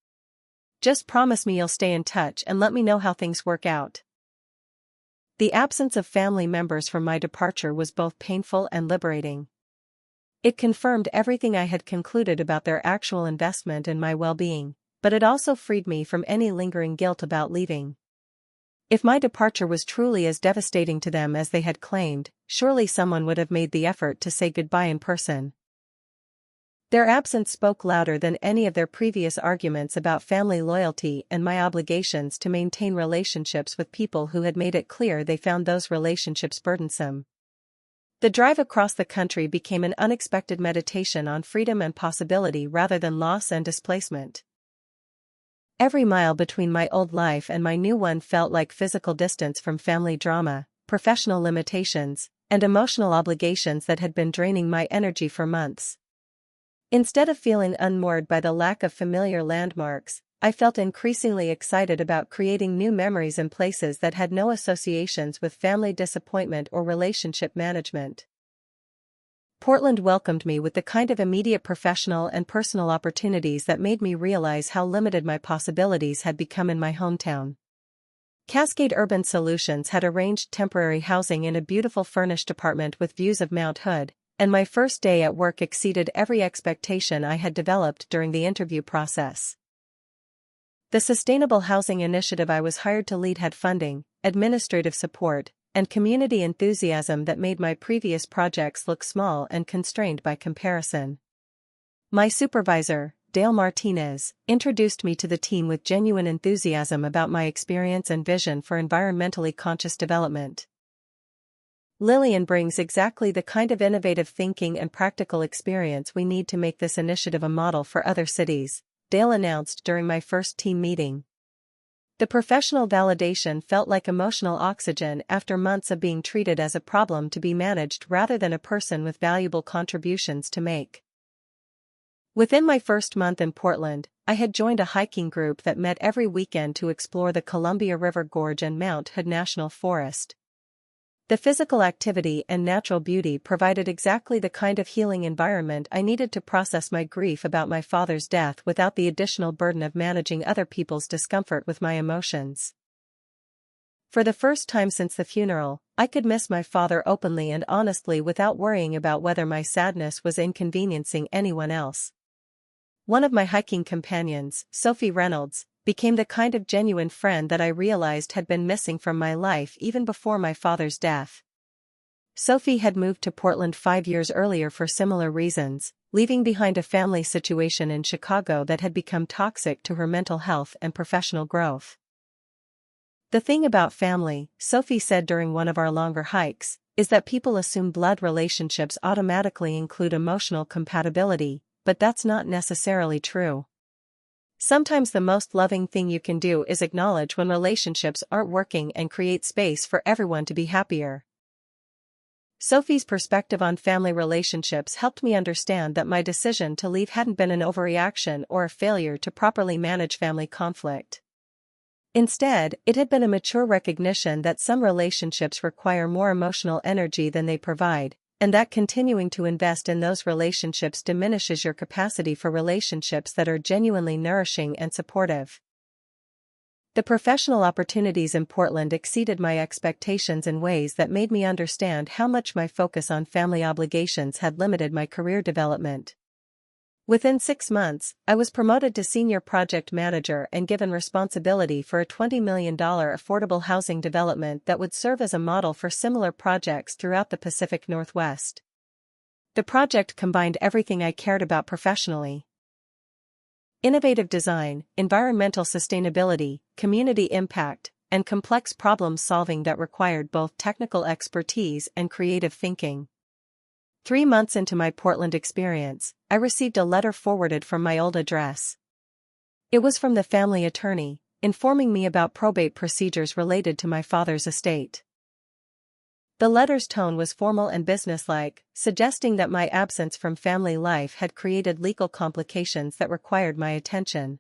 Just promise me you'll stay in touch and let me know how things work out." The absence of family members from my departure was both painful and liberating. It confirmed everything I had concluded about their actual investment in my well-being, but it also freed me from any lingering guilt about leaving. If my departure was truly as devastating to them as they had claimed, surely someone would have made the effort to say goodbye in person. Their absence spoke louder than any of their previous arguments about family loyalty and my obligations to maintain relationships with people who had made it clear they found those relationships burdensome. The drive across the country became an unexpected meditation on freedom and possibility rather than loss and displacement. Every mile between my old life and my new one felt like physical distance from family drama, professional limitations, and emotional obligations that had been draining my energy for months. Instead of feeling unmoored by the lack of familiar landmarks, I felt increasingly excited about creating new memories in places that had no associations with family disappointment or relationship management. Portland welcomed me with the kind of immediate professional and personal opportunities that made me realize how limited my possibilities had become in my hometown. Cascade Urban Solutions had arranged temporary housing in a beautiful furnished apartment with views of Mount Hood, and my first day at work exceeded every expectation I had developed during the interview process. The sustainable housing initiative I was hired to lead had funding, administrative support, and community enthusiasm that made my previous projects look small and constrained by comparison. My supervisor, Dale Martinez, introduced me to the team with genuine enthusiasm about my experience and vision for environmentally conscious development. "Lillian brings exactly the kind of innovative thinking and practical experience we need to make this initiative a model for other cities," Dale announced during my first team meeting. The professional validation felt like emotional oxygen after months of being treated as a problem to be managed rather than a person with valuable contributions to make. Within my first month in Portland, I had joined a hiking group that met every weekend to explore the Columbia River Gorge and Mount Hood National Forest. The physical activity and natural beauty provided exactly the kind of healing environment I needed to process my grief about my father's death without the additional burden of managing other people's discomfort with my emotions. For the first time since the funeral, I could miss my father openly and honestly without worrying about whether my sadness was inconveniencing anyone else. One of my hiking companions, Sophie Reynolds, became the kind of genuine friend that I realized had been missing from my life even before my father's death. Sophie had moved to Portland 5 years earlier for similar reasons, leaving behind a family situation in Chicago that had become toxic to her mental health and professional growth. The thing about family, Sophie said during one of our longer hikes, is that people assume blood relationships automatically include emotional compatibility, but that's not necessarily true. Sometimes the most loving thing you can do is acknowledge when relationships aren't working and create space for everyone to be happier. Sophie's perspective on family relationships helped me understand that my decision to leave hadn't been an overreaction or a failure to properly manage family conflict. Instead, it had been a mature recognition that some relationships require more emotional energy than they provide, and that continuing to invest in those relationships diminishes your capacity for relationships that are genuinely nourishing and supportive. The professional opportunities in Portland exceeded my expectations in ways that made me understand how much my focus on family obligations had limited my career development. Within 6 months, I was promoted to senior project manager and given responsibility for a $20 million affordable housing development that would serve as a model for similar projects throughout the Pacific Northwest. The project combined everything I cared about professionally: innovative design, environmental sustainability, community impact, and complex problem solving that required both technical expertise and creative thinking. 3 months into my Portland experience, I received a letter forwarded from my old address. It was from the family attorney, informing me about probate procedures related to my father's estate. The letter's tone was formal and businesslike, suggesting that my absence from family life had created legal complications that required my attention.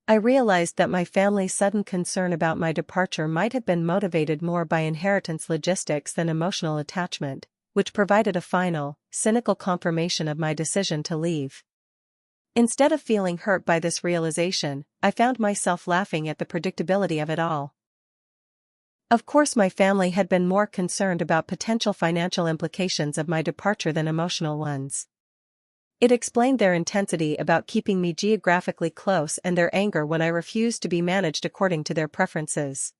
I realized that my family's sudden concern about my departure might have been motivated more by inheritance logistics than emotional attachment, which provided a final, cynical confirmation of my decision to leave. Instead of feeling hurt by this realization, I found myself laughing at the predictability of it all. Of course, my family had been more concerned about potential financial implications of my departure than emotional ones. It explained their intensity about keeping me geographically close and their anger when I refused to be managed according to their preferences.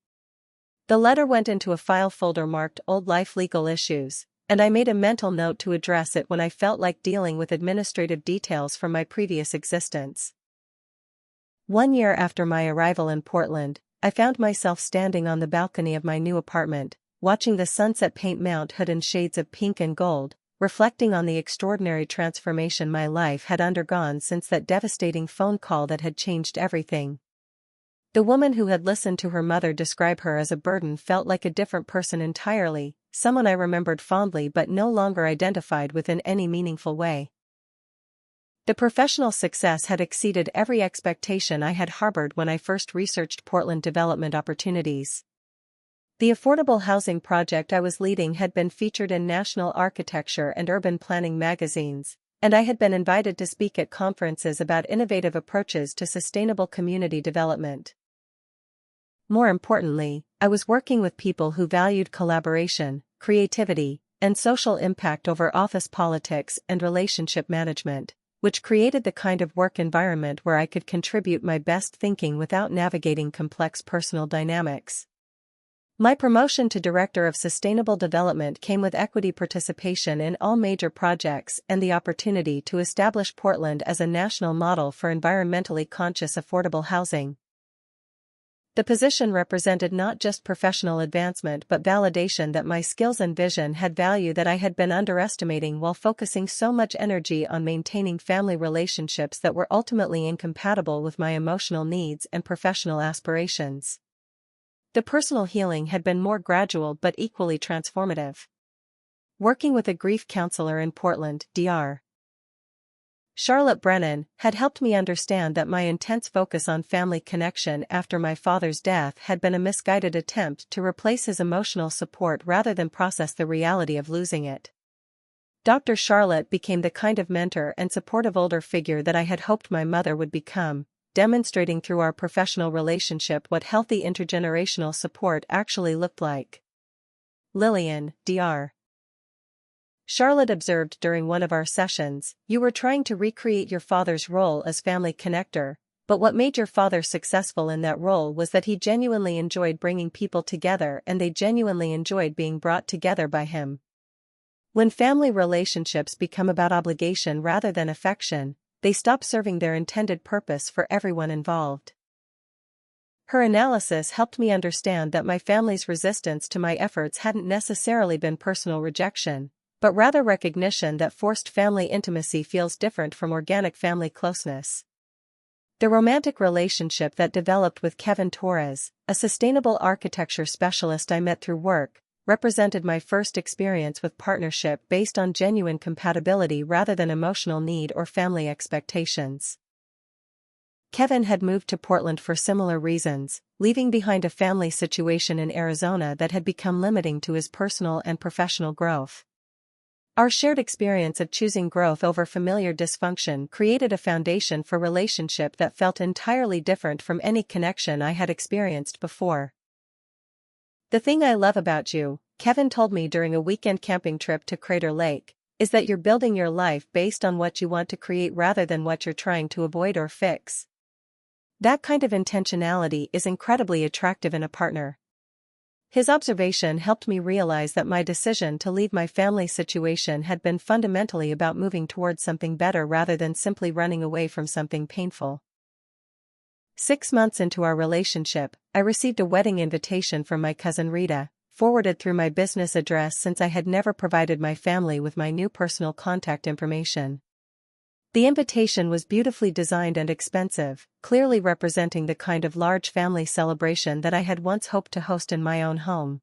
The letter went into a file folder marked Old Life Legal Issues, and I made a mental note to address it when I felt like dealing with administrative details from my previous existence. 1 year after my arrival in Portland, I found myself standing on the balcony of my new apartment, watching the sunset paint Mount Hood in shades of pink and gold, reflecting on the extraordinary transformation my life had undergone since that devastating phone call that had changed everything. The woman who had listened to her mother describe her as a burden felt like a different person entirely, someone I remembered fondly but no longer identified with in any meaningful way. The professional success had exceeded every expectation I had harbored when I first researched Portland development opportunities. The affordable housing project I was leading had been featured in national architecture and urban planning magazines, and I had been invited to speak at conferences about innovative approaches to sustainable community development. More importantly, I was working with people who valued collaboration, creativity, and social impact over office politics and relationship management, which created the kind of work environment where I could contribute my best thinking without navigating complex personal dynamics. My promotion to Director of Sustainable Development came with equity participation in all major projects and the opportunity to establish Portland as a national model for environmentally conscious affordable housing. The position represented not just professional advancement but validation that my skills and vision had value that I had been underestimating while focusing so much energy on maintaining family relationships that were ultimately incompatible with my emotional needs and professional aspirations. The personal healing had been more gradual but equally transformative. Working with a grief counselor in Portland, DR. Charlotte Brennan had helped me understand that my intense focus on family connection after my father's death had been a misguided attempt to replace his emotional support rather than process the reality of losing it. Dr. Charlotte became the kind of mentor and supportive older figure that I had hoped my mother would become, demonstrating through our professional relationship what healthy intergenerational support actually looked like. Lillian, DR. Charlotte observed during one of our sessions, "You were trying to recreate your father's role as family connector, but what made your father successful in that role was that he genuinely enjoyed bringing people together and they genuinely enjoyed being brought together by him. When family relationships become about obligation rather than affection, they stop serving their intended purpose for everyone involved." Her analysis helped me understand that my family's resistance to my efforts hadn't necessarily been personal rejection, but rather recognition that forced family intimacy feels different from organic family closeness. The romantic relationship that developed with Kevin Torres, a sustainable architecture specialist I met through work, represented my first experience with partnership based on genuine compatibility rather than emotional need or family expectations. Kevin had moved to Portland for similar reasons, leaving behind a family situation in Arizona that had become limiting to his personal and professional growth. Our shared experience of choosing growth over familiar dysfunction created a foundation for relationship that felt entirely different from any connection I had experienced before. "The thing I love about you," Kevin told me during a weekend camping trip to Crater Lake, "is that you're building your life based on what you want to create rather than what you're trying to avoid or fix. That kind of intentionality is incredibly attractive in a partner." His observation helped me realize that my decision to leave my family situation had been fundamentally about moving towards something better rather than simply running away from something painful. 6 months into our relationship, I received a wedding invitation from my cousin Rita, forwarded through my business address since I had never provided my family with my new personal contact information. The invitation was beautifully designed and expensive, clearly representing the kind of large family celebration that I had once hoped to host in my own home.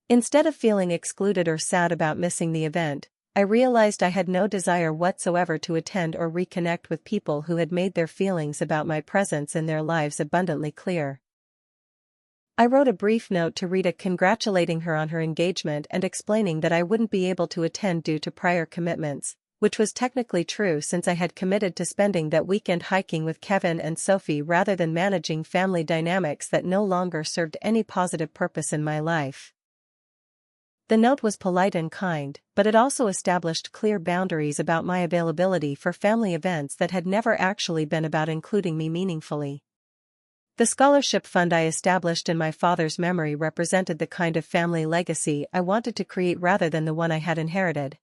Instead of feeling excluded or sad about missing the event, I realized I had no desire whatsoever to attend or reconnect with people who had made their feelings about my presence in their lives abundantly clear. I wrote a brief note to Rita congratulating her on her engagement and explaining that I wouldn't be able to attend due to prior commitments, which was technically true since I had committed to spending that weekend hiking with Kevin and Sophie rather than managing family dynamics that no longer served any positive purpose in my life. The note was polite and kind, but it also established clear boundaries about my availability for family events that had never actually been about including me meaningfully. The scholarship fund I established in my father's memory represented the kind of family legacy I wanted to create rather than the one I had inherited.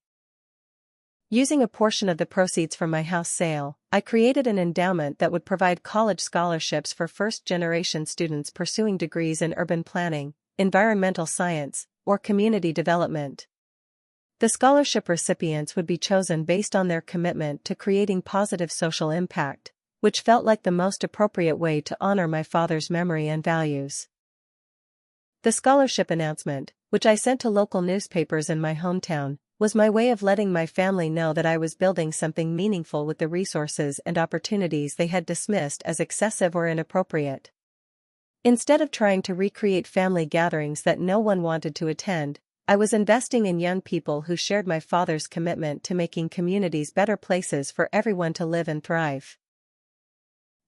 Using a portion of the proceeds from my house sale, I created an endowment that would provide college scholarships for first-generation students pursuing degrees in urban planning, environmental science, or community development. The scholarship recipients would be chosen based on their commitment to creating positive social impact, which felt like the most appropriate way to honor my father's memory and values. The scholarship announcement, which I sent to local newspapers in my hometown, was my way of letting my family know that I was building something meaningful with the resources and opportunities they had dismissed as excessive or inappropriate. Instead of trying to recreate family gatherings that no one wanted to attend, I was investing in young people who shared my father's commitment to making communities better places for everyone to live and thrive.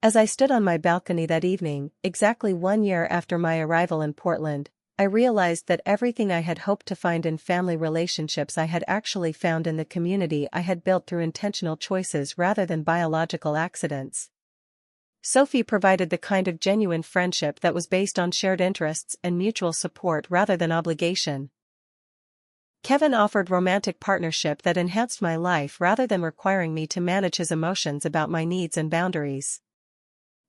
As I stood on my balcony that evening, exactly 1 year after my arrival in Portland, I realized that everything I had hoped to find in family relationships I had actually found in the community I had built through intentional choices rather than biological accidents. Sophie provided the kind of genuine friendship that was based on shared interests and mutual support rather than obligation. Kevin offered romantic partnership that enhanced my life rather than requiring me to manage his emotions about my needs and boundaries.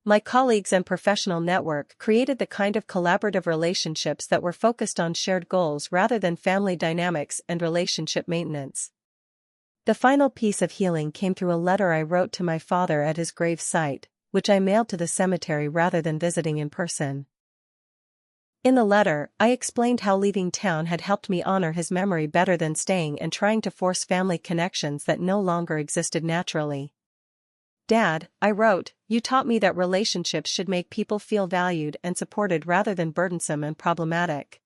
My colleagues and professional network created the kind of collaborative relationships that were focused on shared goals rather than family dynamics and relationship maintenance. The final piece of healing came through a letter I wrote to my father at his grave site, which I mailed to the cemetery rather than visiting in person. In the letter, I explained how leaving town had helped me honor his memory better than staying and trying to force family connections that no longer existed naturally. Dad, I wrote, you taught me that relationships should make people feel valued and supported rather than burdensome and problematic.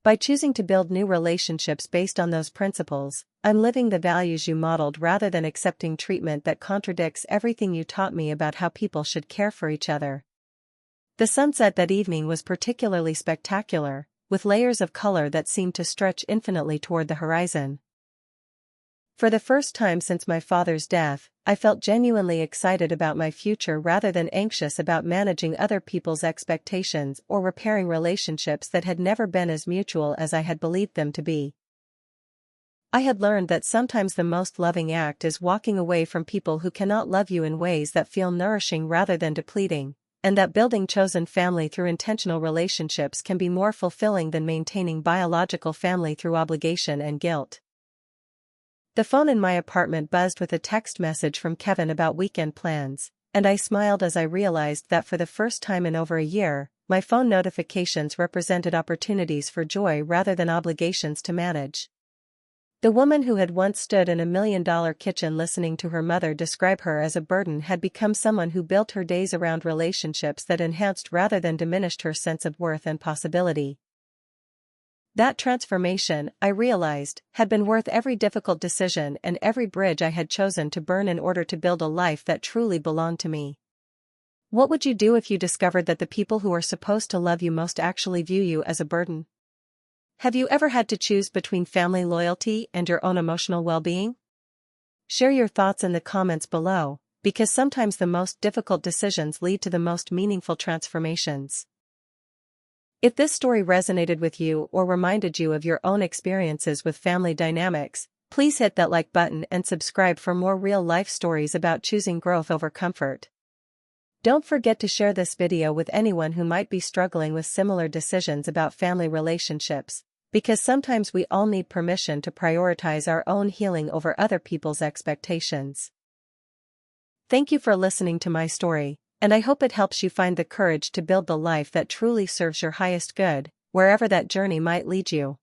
By choosing to build new relationships based on those principles, I'm living the values you modeled rather than accepting treatment that contradicts everything you taught me about how people should care for each other. The sunset that evening was particularly spectacular, with layers of color that seemed to stretch infinitely toward the horizon. For the first time since my father's death, I felt genuinely excited about my future rather than anxious about managing other people's expectations or repairing relationships that had never been as mutual as I had believed them to be. I had learned that sometimes the most loving act is walking away from people who cannot love you in ways that feel nourishing rather than depleting, and that building chosen family through intentional relationships can be more fulfilling than maintaining biological family through obligation and guilt. The phone in my apartment buzzed with a text message from Kevin about weekend plans, and I smiled as I realized that for the first time in over a year, my phone notifications represented opportunities for joy rather than obligations to manage. The woman who had once stood in a $1 million kitchen listening to her mother describe her as a burden had become someone who built her days around relationships that enhanced rather than diminished her sense of worth and possibility. That transformation, I realized, had been worth every difficult decision and every bridge I had chosen to burn in order to build a life that truly belonged to me. What would you do if you discovered that the people who are supposed to love you most actually view you as a burden? Have you ever had to choose between family loyalty and your own emotional well-being? Share your thoughts in the comments below, because sometimes the most difficult decisions lead to the most meaningful transformations. If this story resonated with you or reminded you of your own experiences with family dynamics, please hit that like button and subscribe for more real-life stories about choosing growth over comfort. Don't forget to share this video with anyone who might be struggling with similar decisions about family relationships, because sometimes we all need permission to prioritize our own healing over other people's expectations. Thank you for listening to my story, and I hope it helps you find the courage to build the life that truly serves your highest good, wherever that journey might lead you.